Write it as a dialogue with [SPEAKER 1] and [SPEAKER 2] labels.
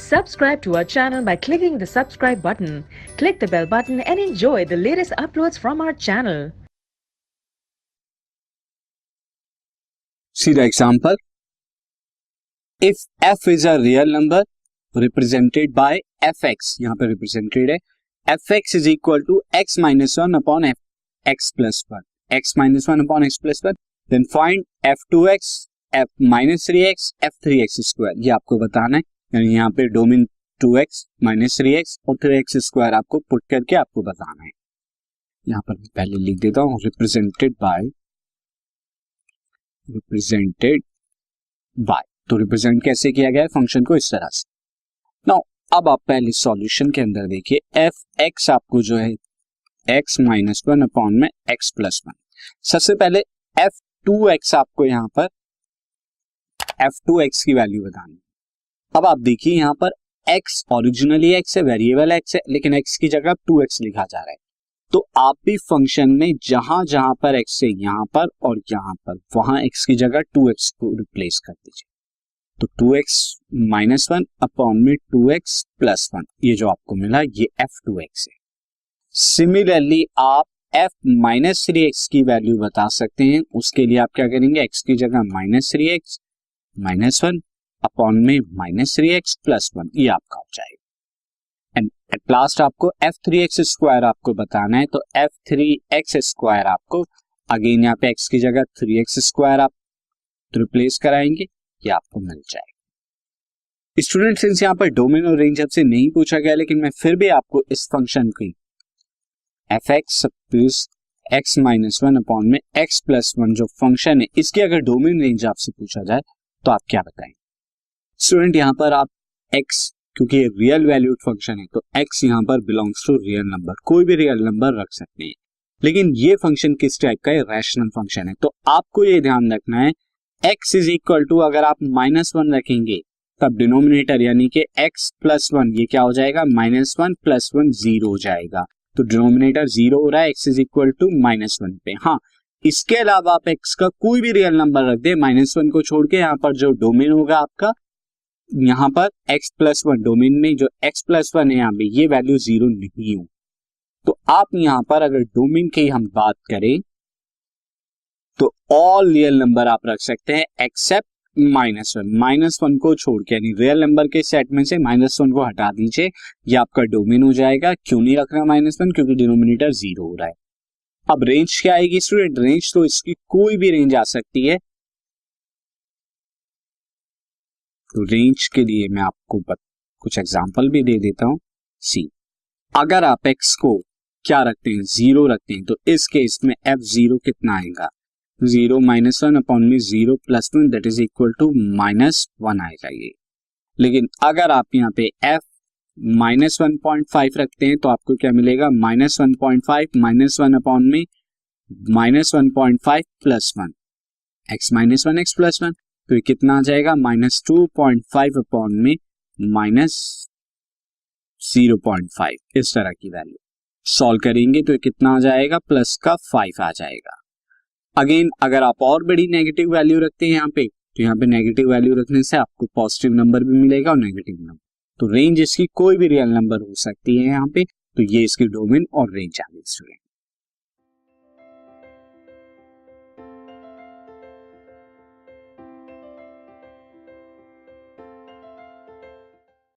[SPEAKER 1] Subscribe to our channel by clicking the subscribe button. Click the bell button and enjoy the latest uploads from our channel.
[SPEAKER 2] See the example. If f is a real number represented by fx, यहाँ पे represented है fx is equal to x minus 1 upon x plus 1, x minus 1 upon x plus 1, then find f2x, f minus 3x, f3x square. ये आपको बताना है, यानी यहाँ पे डोमेन 2x minus 3x और 3x स्क्वायर आपको पुट करके आपको बताना है. यहाँ पर पहले लिख देता हूँ represented by, तो रिप्रेजेंट कैसे किया गया है फंक्शन को, इस तरह से. नाउ अब आप पहले सॉल्यूशन के अंदर देखिए, एफ एक्स आपको जो है एक्स माइनस 1 अपॉन में एक्स प्लस 1. सबसे पहले एफ टू एक्स आपको यहाँ पर एफ टू एक्स की वैल्यू बतानी. अब आप देखिए यहाँ पर एक्स ओरिजिनली एक्स है, वेरिएबल एक्स है, लेकिन एक्स की जगह 2x लिखा जा रहा है. तो आप भी फंक्शन में जहां जहां पर x है यहां पर और यहां पर, वहां x की जगह 2x को रिप्लेस कर दीजिए. तो 2x माइनस 1 अपॉन में 2x प्लस 1, ये जो आपको मिला ये f2x है. सिमिलरली आप f माइनस 3x की वैल्यू बता सकते हैं. उसके लिए आप क्या करेंगे, x की जगह माइनस 3x माइनस 1 अपॉन में माइनस 3x प्लस 1, ये आपका हो जाएगा. एंड एट लास्ट आपको f3x स्क्वायर आपको बताना है. तो f3x स्क्वायर आपको अगेन यहाँ पे x की जगह 3x स्क्वायर आप रिप्लेस कराएंगे, ये आपको मिल जाएगा. स्टूडेंट सिंस यहाँ पर डोमेन और रेंज आपसे नहीं पूछा गया, लेकिन मैं फिर भी आपको इस फंक्शन की fx plus x minus 1 upon में x प्लस 1 जो फंक्शन है, इसकी अगर डोमेन रेंज आपसे पूछा जाए तो आप क्या बताएंगे. स्टूडेंट यहाँ पर आप x, क्योंकि ये रियल वैल्यूड फंक्शन है तो x यहाँ पर बिलोंग्स टू रियल नंबर, कोई भी रियल नंबर रख सकते हैं. लेकिन ये फंक्शन किस टाइप का है, रैशनल फंक्शन है. तो आपको ये ध्यान रखना है x इज इक्वल टू, अगर आप माइनस 1 रखेंगे तब डिनोमिनेटर यानी कि x प्लस 1 ये क्या हो जाएगा, माइनस 1 प्लस 1 जीरो हो जाएगा. तो डिनोमिनेटर जीरो हो रहा है x is equal to minus 1 पे. हाँ, इसके अलावा आप x का कोई भी रियल नंबर रख दे माइनस 1 को छोड़ के, यहाँ पर जो डोमेन होगा आपका, यहाँ पर x प्लस 1 डोमेन में जो x प्लस 1 है यहाँ पे ये वैल्यू जीरो नहीं हो. तो आप यहाँ पर अगर डोमेन की हम बात करें तो ऑल रियल नंबर आप रख सकते हैं एक्सेप्ट माइनस 1. माइनस 1 को छोड़ के, यानी रियल नंबर के सेट में से माइनस 1 को हटा दीजिए, ये आपका डोमेन हो जाएगा. क्यों नहीं रख रहा माइनस 1, क्योंकि डिनोमिनेटर जीरो हो रहा है. अब रेंज क्या आएगी स्टूडेंट, रेंज तो इसकी कोई भी रेंज आ सकती है. तो रेंज के लिए मैं आपको कुछ एग्जांपल भी दे देता हूं. सी, अगर आप x को क्या रखते हैं, जीरो रखते हैं, तो इस केस में f0 कितना आएगा, 0 माइनस 1 अपॉन में 0 plus 1 that is equal to minus 1 आएगा ये. लेकिन अगर आप यहाँ पे f माइनस 1.5 रखते हैं तो आपको क्या मिलेगा, माइनस 1.5 माइनस 1 अपॉन में minus 1.5 plus 1, x minus 1 x plus 1, तो ये कितना आ जाएगा, माइनस 2.5 अपॉन में माइनस 0.5. इस तरह की वैल्यू सॉल्व करेंगे तो ये कितना आ जाएगा, प्लस का 5 आ जाएगा. अगेन अगर आप और बड़ी नेगेटिव वैल्यू रखते हैं यहाँ पे, तो यहाँ पे नेगेटिव वैल्यू रखने से आपको पॉजिटिव नंबर भी मिलेगा और नेगेटिव नंबर. तो रेंज इसकी कोई भी रियल नंबर हो सकती है यहाँ पे. तो ये इसकी डोमेन और रेंज आ गई स्टूडेंट.